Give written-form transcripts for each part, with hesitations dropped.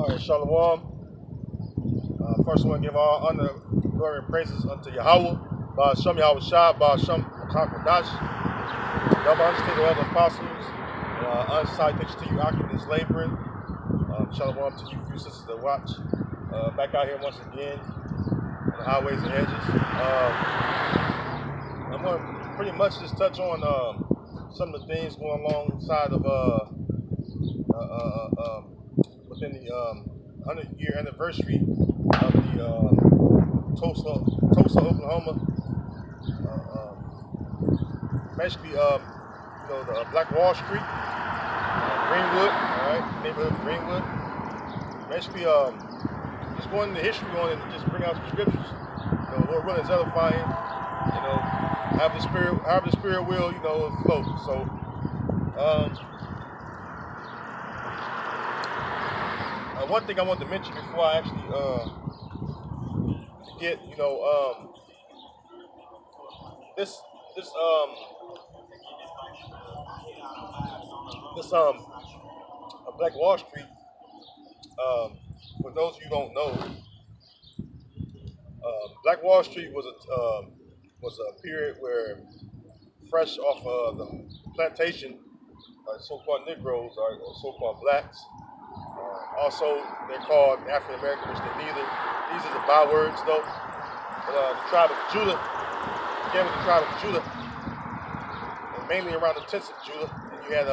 Right, Shalom. First, I want to give all honor, glory, and praises unto Yahweh. Ba'ashem Yahweh Shah, Ba'ashem Akakadash. Double understand the other apostles. Salutations to you, occupants laboring. Shalom to you, few sisters that watch. Back out here once again on the highways and hedges. I'm going to pretty much just touch on some of the things going alongside of within the 100-year anniversary of the Tulsa, Oklahoma. Basically, the Black Wall Street, Greenwood, all right, neighborhood of Greenwood. Basically, just going into history on and just bring out some scriptures. Lord willing is edifying. Have the spirit will, flow. So, one thing I want to mention before I actually forget, this Black Wall Street. For those of you who don't know, Black Wall Street was a period where, fresh off of the plantation, so-called Negroes or so-called blacks. Also, they're called African American, which they're neither. These are the bywords, though. But, the tribe of Judah began with the tribe of Judah, and mainly around the tents of Judah. And you had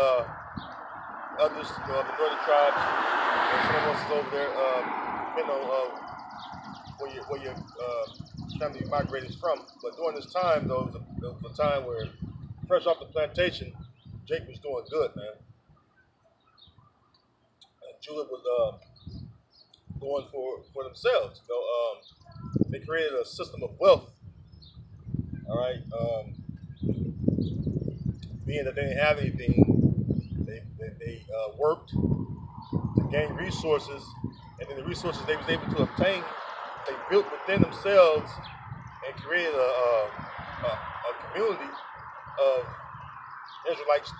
others, the northern tribes, and some of us is over there, depending on where your family migrated from. But during this time, though, there was a time where, fresh off the plantation, Jake was doing good, man. Judah was going for themselves. They created a system of wealth. All right, being that they didn't have anything, they worked to gain resources, and then the resources they was able to obtain, they built within themselves and created a community of Israelites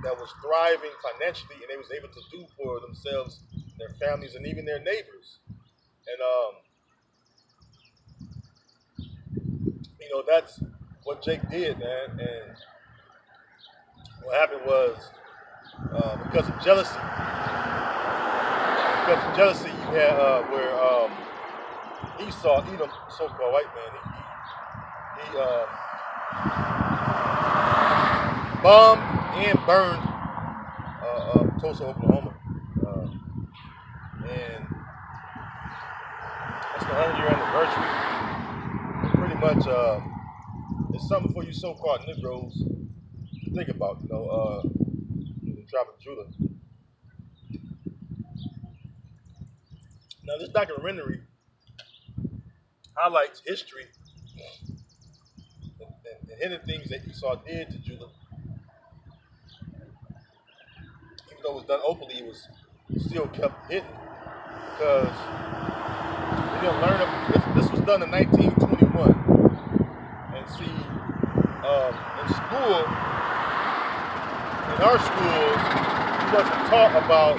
that was thriving financially, and they was able to do for themselves, their families, and even their neighbors. And that's what Jake did, man. And what happened was, because of jealousy, you had where Esau, Edom, so-called white man, he bombed and burned Tulsa, Oklahoma, and that's the 100-year anniversary. Pretty much, it's something for you so-called Negroes to think about, the tribe of Judah. Now, this documentary highlights history and hidden things that Esau did to Judah. Even though it was done openly, it was still kept hidden because we didn't learn of this was done in 1921. And see, in our schools, we wasn't taught about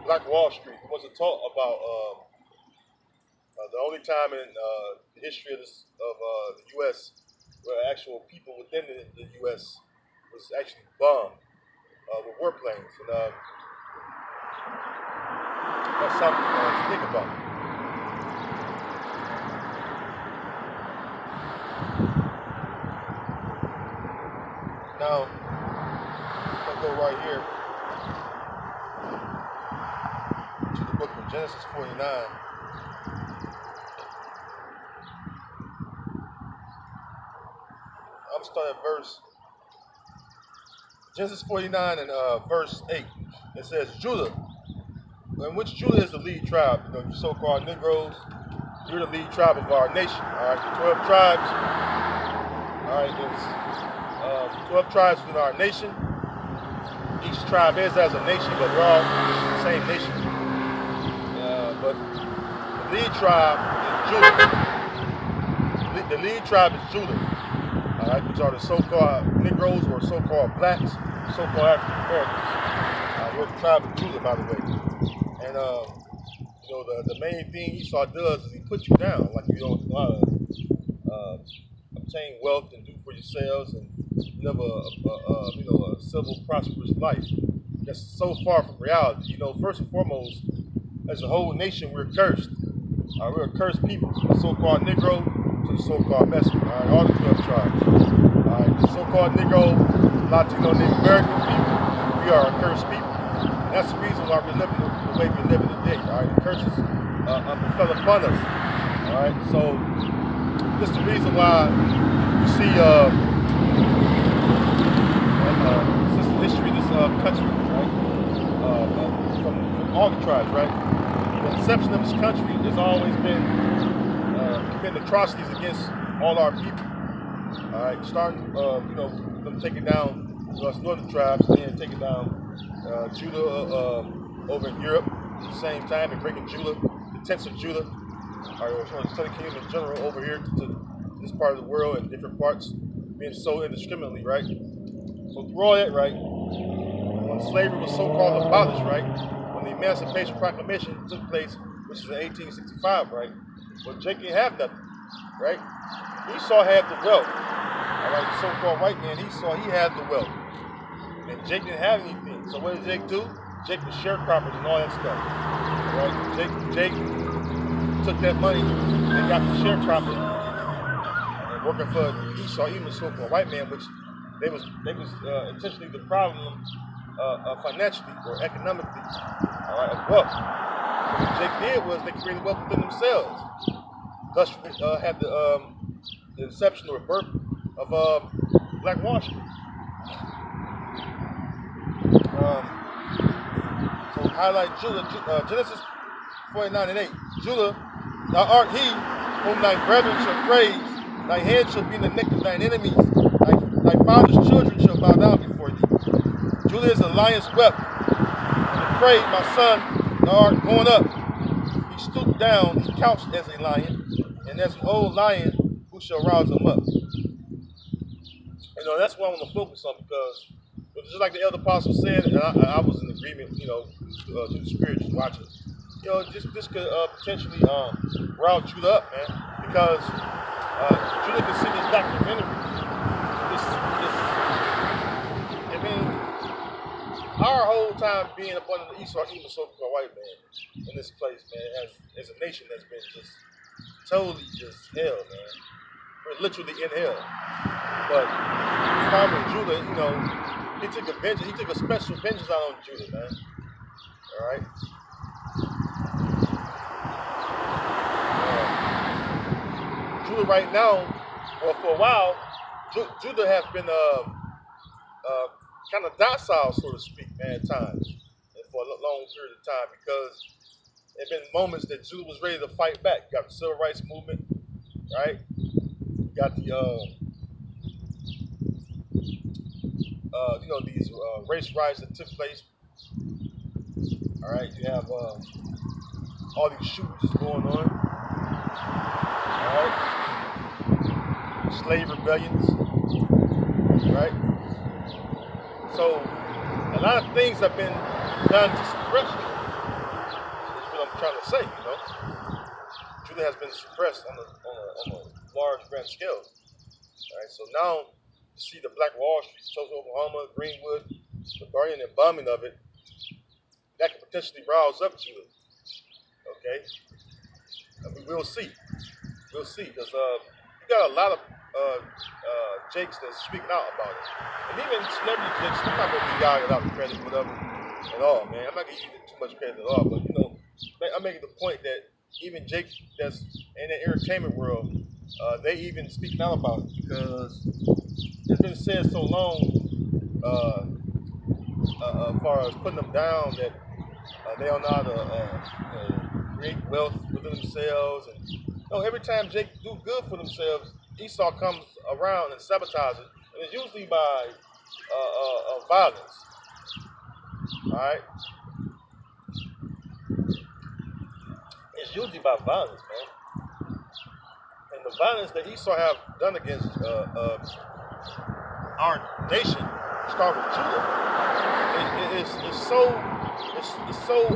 Black Wall Street. It wasn't taught about the only time in the history of the U.S. where actual people within the U.S. was actually bombed with warplanes. And that's something to think about. Now, I'm going to go right here to the book of Genesis 49. I'm starting at Genesis 49 and verse 8. It says, Judah, in which Judah is the lead tribe. You so-called Negroes, you're the lead tribe of our nation. All right, the 12 tribes. All right, there's 12 tribes within our nation. Each tribe is as a nation, but we're all the same nation. But the lead tribe is Judah. The lead tribe is Judah. All right, which are the so-called Negroes or so-called blacks, so-called African Americans. We're the tribe of Judah, by the way. And the main thing Esau does is he puts you down, like you don't obtain wealth and do for yourselves and live a civil, prosperous life. That's so far from reality. First and foremost, as a whole nation, we're cursed. We're a cursed people, from the so-called Negro to the so-called Mexican. All the 12 tribes. The so-called Negro, Latino, Native American people, we are a cursed people. And that's the reason why we're living the way we're living today. The curses fell upon us. So this is the reason why you see since the history of this country, from all the tribes, the inception of this country has always been atrocities against all our people. Starting them taking down us northern tribes and then taking down Judah over in Europe at the same time and bringing Judah, the tents of Judah, or the Southern Kingdom in general over here to this part of the world and different parts being sold indiscriminately, So through all that, when slavery was so-called abolished, when the Emancipation Proclamation took place, which is in 1865, well, Jake didn't have nothing, Esau had the wealth. The so-called white man, Esau, he had the wealth. And Jake didn't have anything. So what did Jake do? Jake was sharecroppers and all that stuff. Jake took that money and got the sharecropping and working for Esau, even the so-called white man, which they was intentionally depriving them financially or economically of wealth. So what Jake did was they created wealth within themselves. Thus had the inception or birth of Black Wall Street. So highlight Judah, Genesis 49:8. Judah, thou art he whom thy brethren shall praise, thy hand shall be in the neck of thine enemies, thy father's children shall bow down before thee. Judah is a lion's whelp, and the prey, my son, thou art going up. He stooped down, he couched as a lion, and as an old lion, who shall rouse him up? That's what I want to focus on, because just like the elder apostle said, and I was in agreement, through the spirit just watching. This could potentially rile Judah up, man, because Judah can see this documentary. Our whole time being up under the Esau, even so-called white man in this place, man, as a nation that's been just totally just hell, man. We're literally in hell. But Carmen Judah, he took a special vengeance out on Judah, man. All right. Judah right now, well, for a while, Judah has been kind of docile, so to speak, man, at times, and for a long period of time, because there have been moments that Judah was ready to fight back. You got the civil rights movement, right? You got the these race riots that took place. All right, you have all these shootings going on. All right, slave rebellions. Right. So a lot of things have been done to suppress it. That's what I'm trying to say. Judah has been suppressed on a large grand scale. All right, so now you see the Black Wall Street, Tulsa, Oklahoma, Greenwood, the burning and bombing of it, that could potentially rouse up Judah. Okay? And we'll see. We'll see, because you got a lot of Jakes that's speaking out about it. And even celebrity Jakes, I'm not going to be y'all out the credit for them at all, man. I'm not going to give you too much credit at all, but I'm making the point that even Jake that's in the entertainment world, they even speaking out about it, because it's been said so long as far as putting them down that they don't know how to create wealth within themselves. And every time Jake do good for themselves, Esau comes around and sabotages it, and it's usually by violence. All right, it's usually by violence, man. And the violence that Esau have done against our nation, start with Judah, it's it's so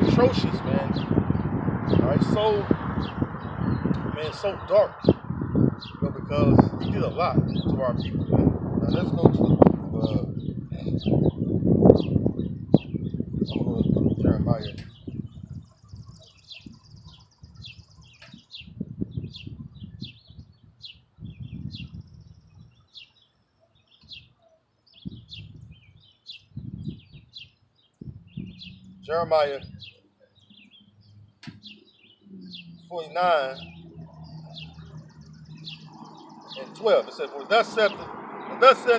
atrocious, man. All right, so dark, because he did a lot to our people, man. Now let's go to I'm gonna go to Jeremiah. Jeremiah 49:12. It says, "For thus saith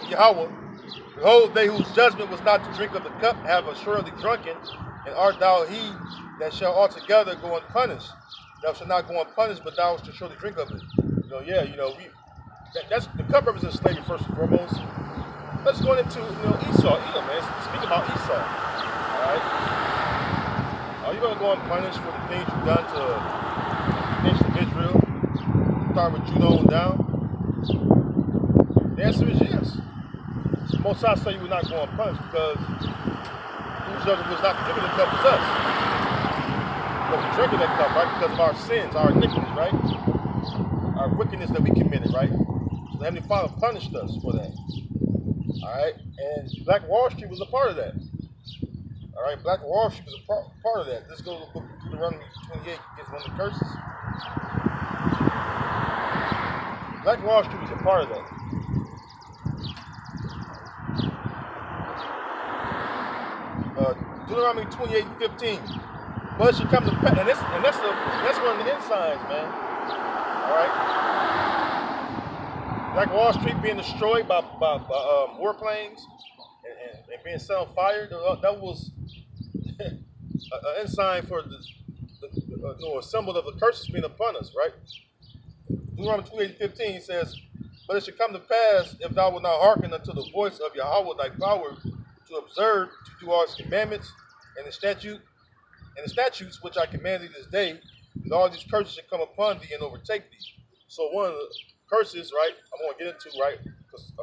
Yahweh, behold, they whose judgment was not to drink of the cup have assuredly drunken, and art thou he that shall altogether go unpunished? Thou shalt not go unpunished, but thou shalt surely drink of it." That's the cup represents slavery first and foremost. Let's go into Esau, Edom, man. Speaking about Esau, all right. Are you gonna go unpunished for the things you've done to the nation of Israel? Start with Judah on down. The answer is yes. Most I say you would not go unpunished because whose judgment was not to drink of the cup was us. But we drink of that cup, right? Because of our sins, our iniquities, right? Our wickedness that we committed, right? So the Heavenly Father punished us for that. Alright? And Black Wall Street was a part of that. Alright? Black Wall Street was a part of that. Let's go to the book of Deuteronomy 28, gets one of the curses. Black Wall Street was a part of that. Deuteronomy 28:15. But it should come to pass, and that's one of the end signs, man. All right. Black Wall Street being destroyed by warplanes and being set on fire. That was an end sign for a symbol of the curses being upon us, right? Deuteronomy 28:15 says, "But it should come to pass, if thou wilt not hearken unto the voice of Yahweh thy power, to observe, to do all his commandments and the statutes which I command thee this day, that all these curses should come upon thee and overtake thee." So one of the curses, right, I'm going to get into, right,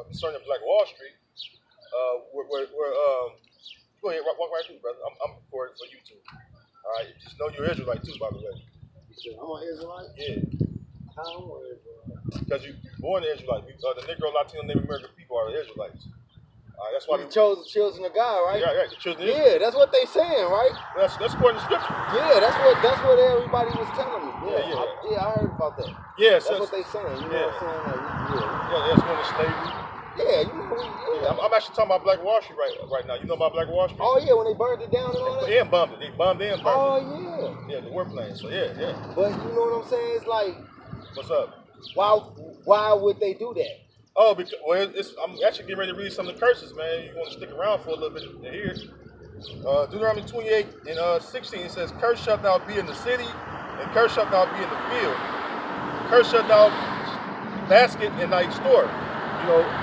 concerning Black Wall Street, go ahead, walk right through, brother. I'm recording for YouTube. All right, just know you're Israelite too, by the way. I'm an Israelite? Yeah. How am I an Israelite? Because you're born an Israelite. The Negro, Latino, Native American people are the Israelites. That's why we chose the children of God, right? Yeah, the children of Israel. Yeah, that's what they saying, right? That's according to Scripture. Yeah, that's what everybody was telling me. Yeah, I heard about that. Yeah, that's what they saying. You know what I'm saying? That's going to slavery. Yeah, I'm actually talking about Black Wall Street right now. You know about Black Wall Street? Oh yeah, when they burned it down and all that. They bombed it. They bombed and burned it. Oh yeah. Yeah, the warplanes. So yeah. But you know what I'm saying? It's like, what's up? Why would they do that? Oh, because I'm actually getting ready to read some of the curses, man. You want to stick around for a little bit to hear. Deuteronomy 28:16 it says, "Cursed shalt thou be in the city, and cursed shalt thou be in the field. Cursed shalt thou basket in thy store."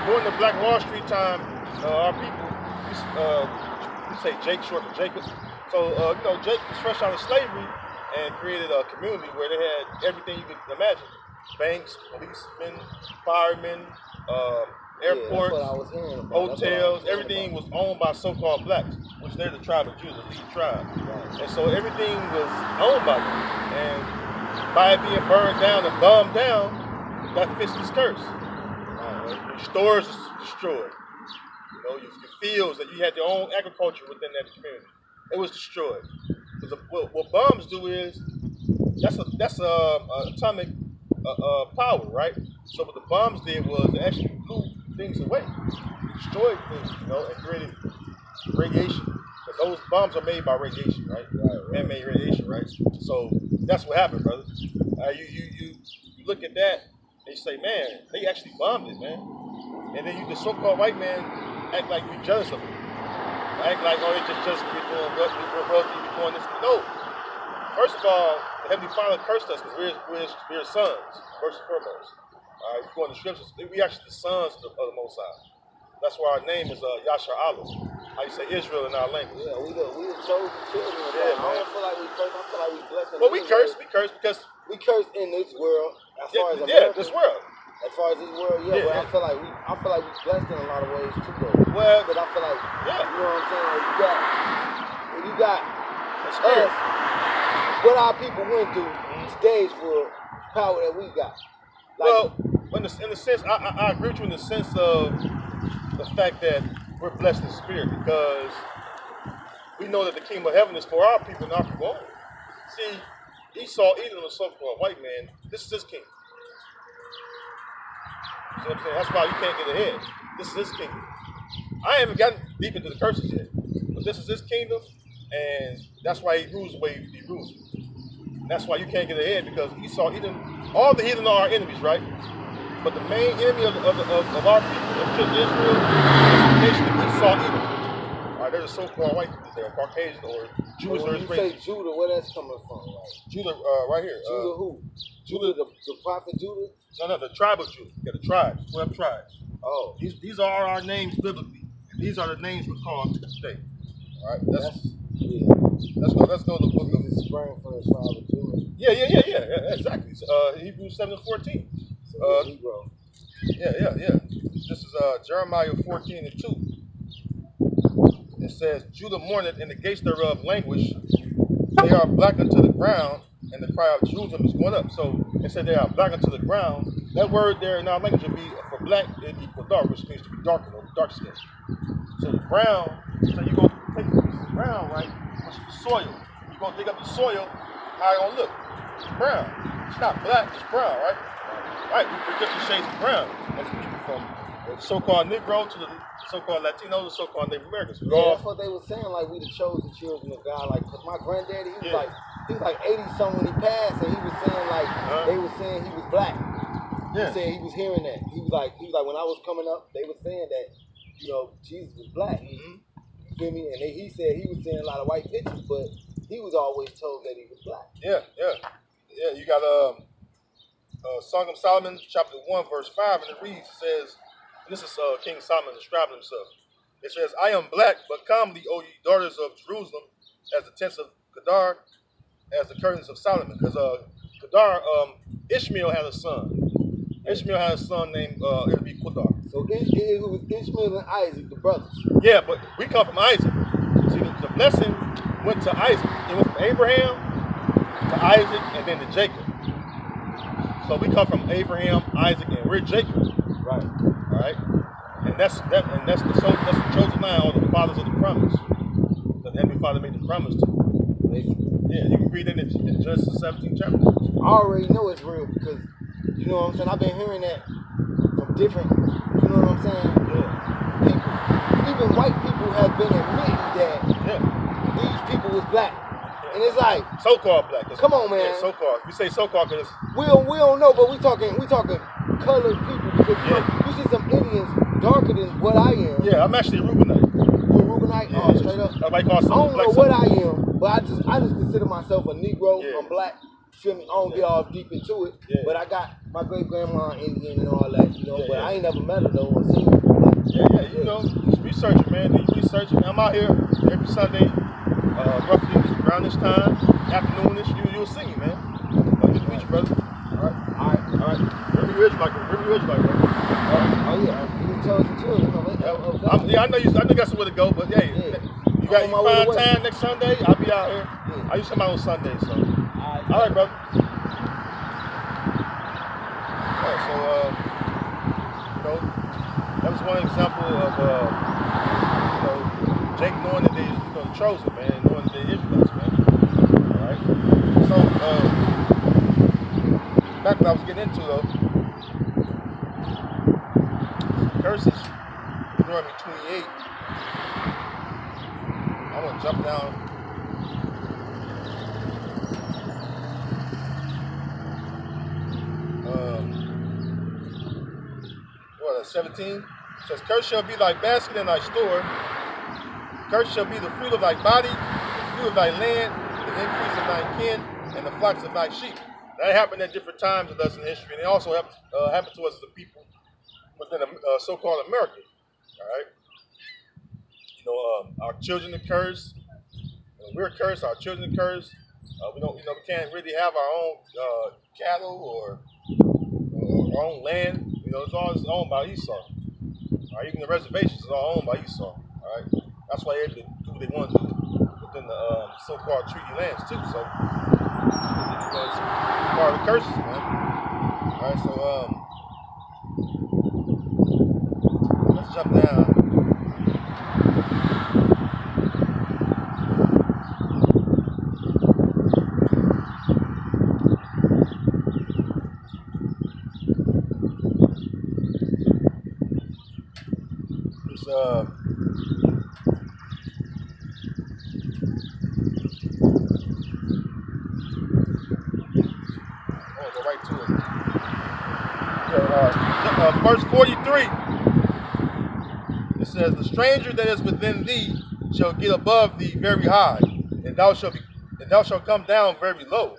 During the Black Wall Street time, our people, we say Jake short for Jacob. So, Jake was fresh out of slavery and created a community where they had everything you could imagine: banks, policemen, firemen, airports, hotels. Everything was owned by so-called blacks, which they're the tribe of Judah, the lead tribe. Right. And so everything was owned by them. And by it being burned down and bombed down, that fits this curse. Your stores was destroyed. Your fields, that you had your own agriculture within that community, it was destroyed. Because what bombs do is that's atomic power, right? So what the bombs did was they actually blew things away, destroyed things, and created radiation. Because those bombs are made by radiation, right? Man-made radiation, right? So that's what happened, brother. You look at that. They say, man, they actually bombed it, man. And then the so-called white man act like you're jealous of it. Act like, oh, it's just we're doing wealthy, we're doing this. No. First of all, the Heavenly Father cursed us because we're sons, first and foremost. All right, you go in the scriptures, we actually the sons of the Most High. That's why our name is Yashar Allah. How you say Israel in our language. Yeah, we the chosen children of God. I don't feel like we curse. I feel like we blessed. Well, we curse because we curse in this world. As far as this world. As far as this world, but I feel like we blessed in a lot of ways too, though. Well, but I feel like, you know what I'm saying? Like you got us, what our people went through today for power that we got. Like, well, in the sense, I agree with you in the sense of the fact that we're blessed in spirit because we know that the kingdom of heaven is for our people and our people only. See, Esau, even the so-called white man, this is his kingdom. You know what I'm saying? That's why you can't get ahead. This is his kingdom. I haven't gotten deep into the curses yet, but this is his kingdom, and that's why he rules the way he rules. And that's why you can't get ahead because Esau, all the heathen are our enemies, right? But the main enemy of our people, of children of Israel, is the nation of Esau Edom. All right, there's a so-called white people there, Caucasian or Jewish or Israeli. When you say Judah, where that's coming from? Right? Judah, right here. Judah who? Judah, the prophet Judah? No, the tribe of Judah. Yeah, the tribes, 12 tribes. Oh. These are our names biblically. And these are the names we're called today. All right, let's go to the book of sprang from the tribe of Judah. Yeah, exactly. Hebrews 7:14. Negro. Yeah. This is Jeremiah 14:2. It says, Judah mourneth, and the gates thereof languish. They are black unto the ground, and the cry of Jerusalem is going up. So it said they are black unto the ground. That word there in our language would be for black, it equals dark, which means to be darkened or dark skin. So the ground, so you go take a piece of ground, right, which is the soil. You go dig up the soil, how it gonna look? It's brown. It's not black, it's brown, right? Right, we're different shades of brown. As people from the so-called Negro to the so-called Latino, the so-called Native Americans. That's what they were saying, like we the chosen children of God. Like, cause my granddaddy, he was like 80-something when he passed, and he was saying like they were saying he was black. Yeah. He said he was hearing that. He was like when I was coming up, they were saying that, Jesus was black. Mm-hmm. You feel me? And he said he was seeing a lot of white pictures, but he was always told that he was black. Yeah. You got Song of Solomon, chapter 1, verse 5, and it reads, it says, and this is King Solomon describing himself. It says, I am black, but comely, O ye daughters of Jerusalem, as the tents of Kedar, as the curtains of Solomon. Because Kedar, Ishmael had a son. Ishmael had a son named Kedar. So it was Ishmael and Isaac, the brothers. Yeah, but we come from Isaac. See, the blessing went to Isaac. It went from Abraham to Isaac and then to Jacob. So we come from Abraham, Isaac, and we're Jacob. Right. All right. And that's the chosen line, or the fathers of the promise. The Heavenly Father made the promise to. Yeah, you can read it in Genesis 17 chapter. I already know it's real because you know what I'm saying. I've been hearing that from different. You know what I'm saying? Yeah. People, even white people have been admitting that these people was black. And it's like so-called black. Come on, man. Yeah, so-called. We say so-called because we don't know, but we talking colored people because you see some Indians darker than what I am. Yeah, I'm actually a Reubenite. You a Reubenite? Yeah, oh, straight up. Everybody calls I don't black know what I am, but I just consider myself a Negro. Yeah. I'm black. Feel me? I don't get all deep into it, but I got my great grandma Indian and all that, but I ain't never met her though or seen her. Just research it, man. You research it. I'm out here every Sunday, roughly around this time, afternoonish. You'll see me, man. Good to meet you, brother. All right. Remember you Israelite, brother. Oh yeah, you chosen children. I know you got somewhere to go, but hey, you find time next Sunday. I'll be out here. I used to come out on Sunday, so. All right, brother. Alright, so that was one example of Jake knowing that they the chosen, man, knowing that they Israelites, man. Alright. So back what I was getting into though. Curses, Deuteronomy 28. I'm gonna jump down. 17 says, "Cursed shall be thy basket and thy store. Cursed shall be the fruit of thy body, the fruit of thy land, the increase of thy kin, and the flocks of thy sheep." That happened at different times with us in history, and it also happened to us as a people within so-called America. All right, our children are cursed. We're cursed. Our children are cursed. We can't really have our own cattle or our own land. It's all owned by Esau. All right, even the reservations is all owned by Esau. All right, that's why they able to do what they want to do with within the so-called treaty lands too. So it's part of the curses, man. All right, so let's jump down. It's go right to it. Verse 43. It says, "The stranger that is within thee shall get above thee very high, and thou shalt come down very low."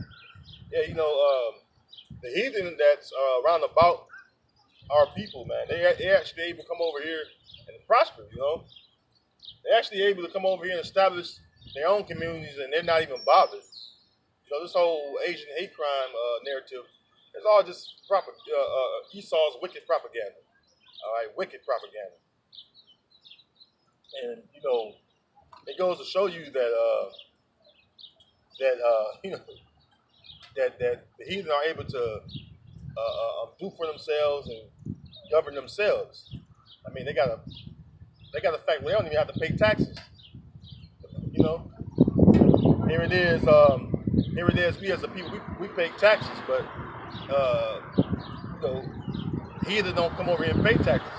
Yeah, the heathen that's round about our people, man, they actually able to come over here and prosper. They're actually able to come over here and establish their own communities, and they're not even bothered. This whole Asian hate crime narrative is all just Esau's wicked propaganda. All right, wicked propaganda. And it goes to show you that that the heathen are able to do for themselves and govern themselves. I mean, they got a fact where they don't even have to pay taxes. Here it is. We as a people, we pay taxes, but heathen don't come over here and pay taxes.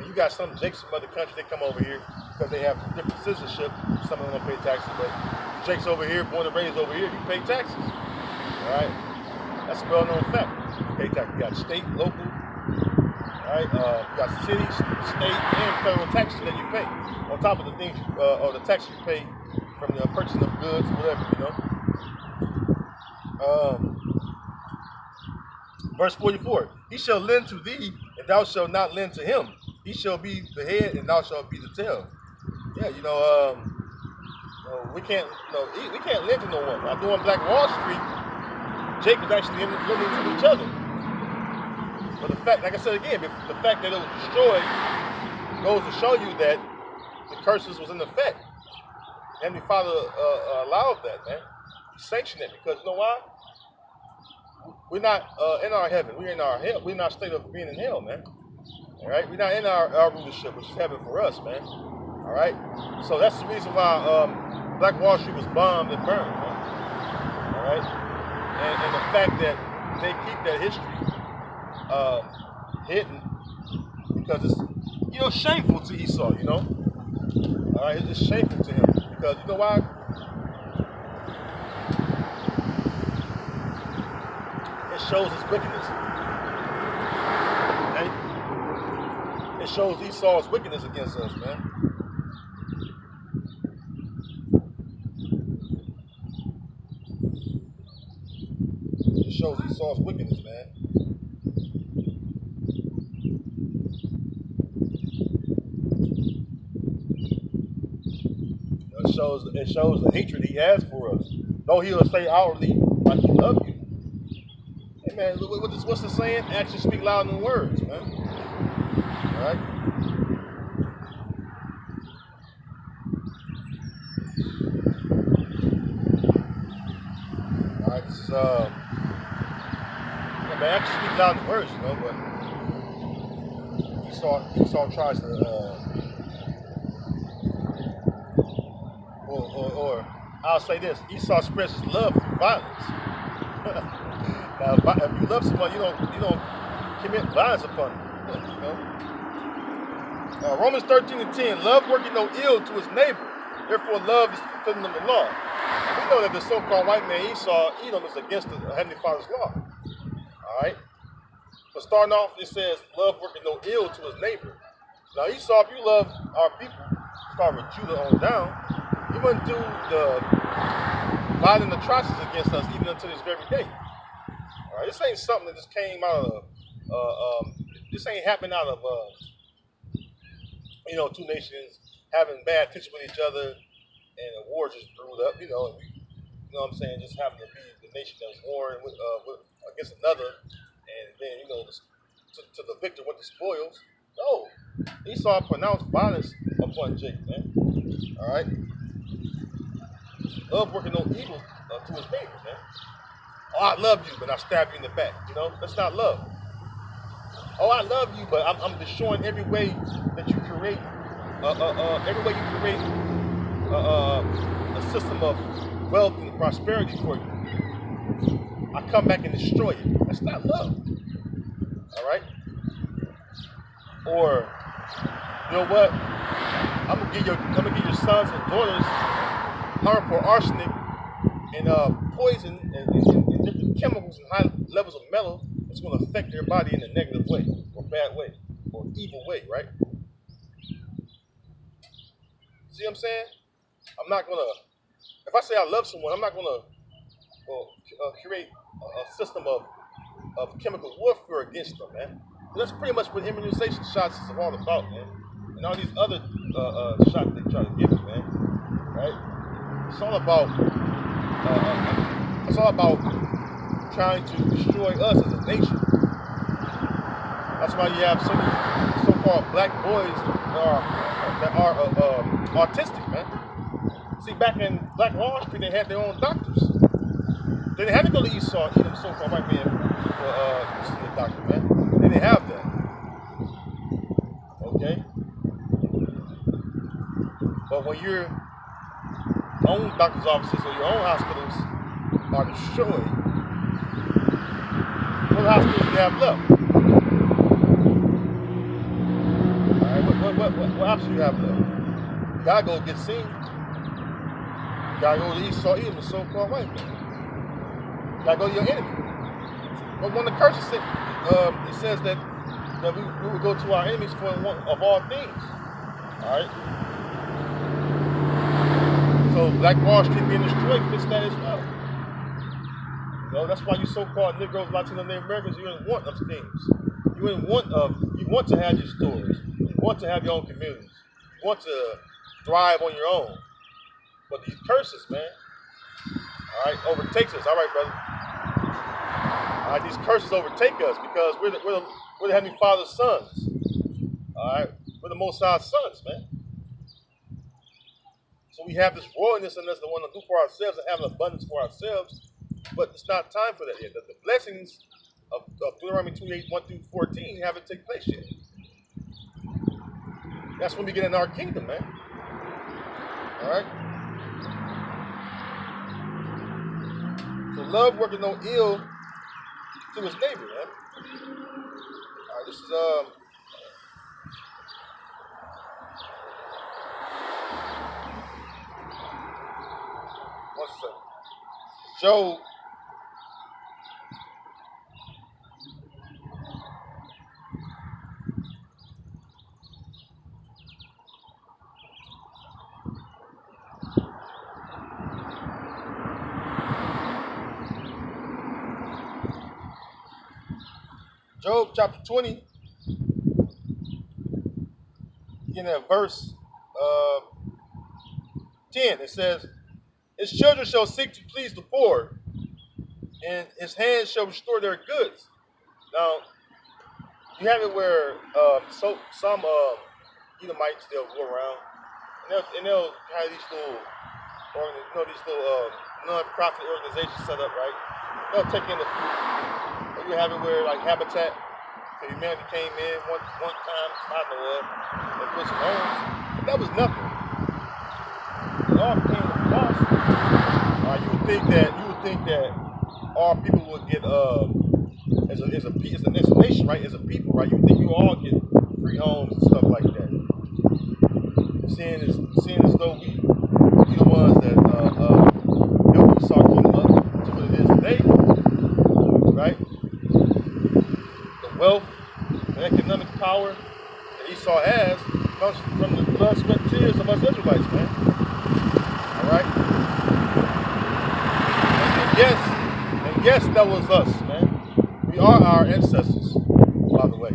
You got some Jakes from other countries, they come over here because they have different citizenship. Some of them don't pay taxes, but Jakes over here, born and raised over here, you pay taxes. All right, that's a well-known fact. You pay taxes. You got state, local. All right, you got city, state, and federal taxes that you pay on top of the things or the taxes you pay from the purchasing of goods, whatever. Verse 44. He shall lend to thee, and thou shalt not lend to him. He shall be the head, and thou shalt be the tail. Yeah, we can't lend to no one. Now, during Black Wall Street, Jake was actually lending to each other. But the fact, like I said again, the fact that it was destroyed goes to show you that the curses was in effect. Heavenly Father allowed that, man. He sanctioned it because you know why? We're not in our heaven. We're in our hell. We're in our state of being in hell, man. All right? We're not in our rulership, which is heaven for us, man. All right? So that's the reason why Black Wall Street was bombed and burned, man. All right? And the fact that they keep that history hidden because it's, shameful to Esau, All right? It's shameful to him because you know why? It shows his wickedness. Okay? It shows Esau's wickedness against us, man. It shows Esau's wickedness, man. It shows the hatred he has for us. Though he'll say outwardly like he loves you. Hey man, what's the saying? Actions speak louder than words, man. All right. All right. This is man, actions speak louder than words, but Esau tries to or I'll say this: Esau expresses love through violence. Now, if you love someone, you don't commit violence upon them. Romans 13:10: love working no ill to his neighbor. Therefore, love is fulfilling the law. We know that the so-called white man Esau, Edom, is against the Heavenly Father's law. All right. But starting off, it says love working no ill to his neighbor. Now, Esau, if you love our people, start with Judah on down, you wouldn't do the violent atrocities against us even until this very day. All right, this ain't something that just came out of. This ain't happening out of two nations having bad tension with each other and a war just brewed up. You know what I'm saying? Just happened to be the nation that was warring with against another, and then to the victor went the spoils. No, Esau pronounced violence upon Jacob, man. All right. Love working no evil to his neighbor, man. Oh, I love you, but I stab you in the back. You know, that's not love. Oh, I love you, but I'm destroying every way that you create, every way you create a system of wealth and prosperity for you. I come back and destroy it. That's not love. All right? Or, you know what? I'm gonna give your sons and daughters harmful arsenic and poison and different chemicals and high levels of metal that's going to affect their body in a negative way or bad way or evil way, right? See what I'm saying? I'm not going to, if I say I love someone, I'm not going to create a system of chemical warfare against them, man. So that's pretty much what immunization shots is all about, man. And all these other shots they try to give you, man. Right? It's all about trying to destroy us as a nation. That's why you have so many so-called black boys that are autistic, man. See, back in Black Wall Street, they had their own doctors. They didn't have to go to Esau, eat them so-called white men to see a doctor, man. They didn't have that. Okay? But when your own doctor's offices or your own hospitals are destroyed, what hospitals do you have left? Alright, what options do you have left? You gotta go get seen. You gotta go to Esau, Edom, the so-called white man. You gotta go to your enemy. But when the curse said, it says that we would go to our enemies for one of all things. Alright? So Black Wall Street being destroyed fits that as well. You know, that's why you so-called Negroes, Latino Americans, you didn't want those things. You want to have your stores. You want to have your own communities. You want to thrive on your own. But these curses, man, all right, overtakes us. All right, brother. All right, these curses overtake us because we're the Heavenly Father's sons. All right, we're the Most High's sons, man. So we have this royalness in us that we want to do for ourselves and have an abundance for ourselves, but it's not time for that yet. The blessings of Deuteronomy 28, 1 through 14 haven't taken place yet. That's when we get in our kingdom, man. All right? So love working no ill to his neighbor, man. All right, this is one second. Job. Job chapter 20, in verse 10, it says, his children shall seek to please the poor, and his hands shall restore their goods. Now, you have it where some Edomites, they'll go around, and they'll have these little, non-profit organizations set up, right? They'll take in the food. Or you have it where, like, Habitat for Humanity came in one time, I know of, and put some homes. But that was nothing. It all became a cost. You would think that all people would get as a nation, right? As a people, right? You think you all get free homes and stuff like that. Seeing as though we the ones that built Esau kingdom up to what it is today, right? The wealth, the economic power that Esau has comes from the blood, sweat, and tears of us Israelites, man. All right. And yes, that was us, man. We are our ancestors, by the way.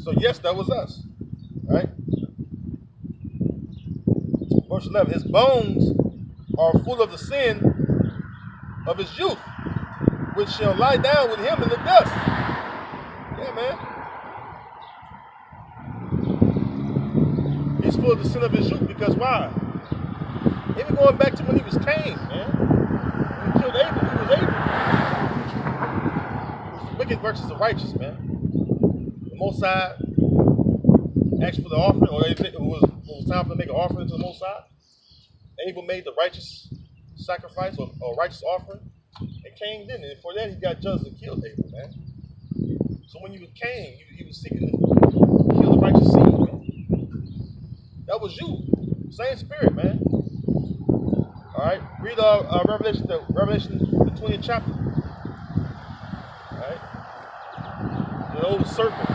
So yes, that was us, right? Verse 11, his bones are full of the sin of his youth, which shall lie down with him in the dust. Yeah, man. He's full of the sin of his youth because why? Even going back to when he was Cain, man. When he killed Abel, he was Abel. It was the wicked versus the righteous, man. The Most High asked for the offering, or it was time for them to make an offering to the Most High. Abel made the righteous sacrifice or righteous offering, and Cain didn't. And for that, he got judged and killed Abel, man. So when you was Cain, you was seeking to kill the righteous seed, man. That was you. Same spirit, man. All right, read Revelation, the 20th chapter. All right, the old serpent.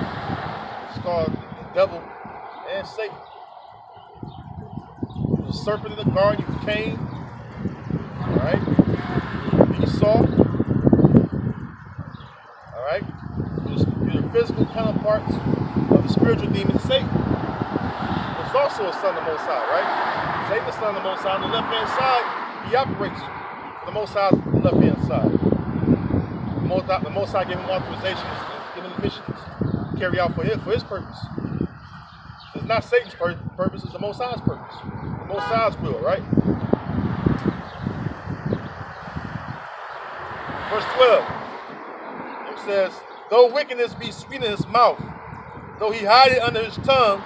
It's called the devil and Satan. You was a serpent in the garden. You was Cain. All right, Esau. All right, you're the physical counterparts of the spiritual demon Satan. It's also a son of the Most High, right? Satan, the son of the Most High, on the left-hand side, he operates the Most High's left-hand side. The Most High gave him authorizations and gave him missions to carry out for his purpose. It's not Satan's purpose, it's the Most High's purpose. The Most High's will, right? Verse 12, it says, though wickedness be sweet in his mouth, though he hide it under his tongue,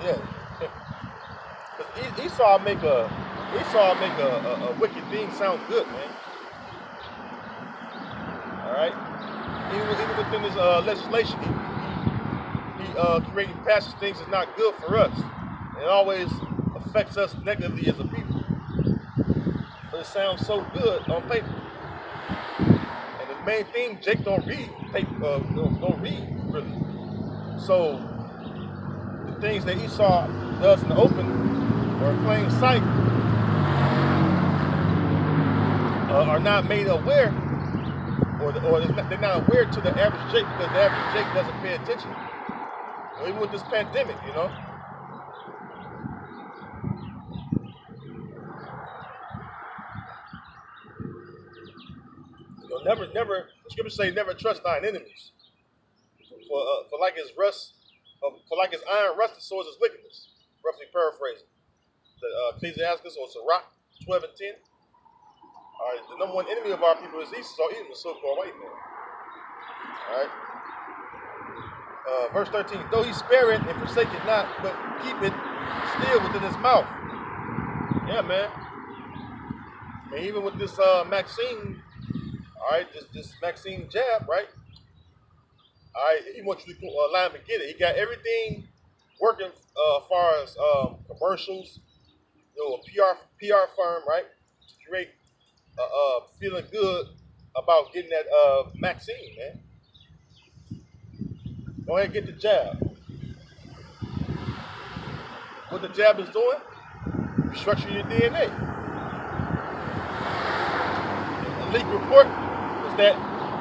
yeah. Because Esau make a wicked thing sound good, man. All right. Even within his legislation, he creating passage things that's not good for us. It always affects us negatively as a people. But it sounds so good on paper. And the main thing, Jake don't read paper. Don't read really. So the things that Esau does in the open or in plain sight are not made aware, or they're not aware to the average Jake, because the average Jake doesn't pay attention. Even with this pandemic, you know. Never. The scriptures say, "Never trust thine enemies." For like his iron rusted, so is his wickedness. Roughly paraphrasing. The Ecclesiastes or Sirach 12 and 10. All right, the number one enemy of our people is Esau, even the so-called white man. All right. Verse 13, though he spare it and forsake it not, but keep it still within his mouth. Yeah, man. And even with this Maxine, all right, this Maxine jab, right? All right, he wants you to line and get it. He got everything working as far as commercials, a PR firm, right? To create feeling good about getting that Maxine, man. Go ahead and get the jab. What the jab is doing, restructuring your DNA. The leaked report is that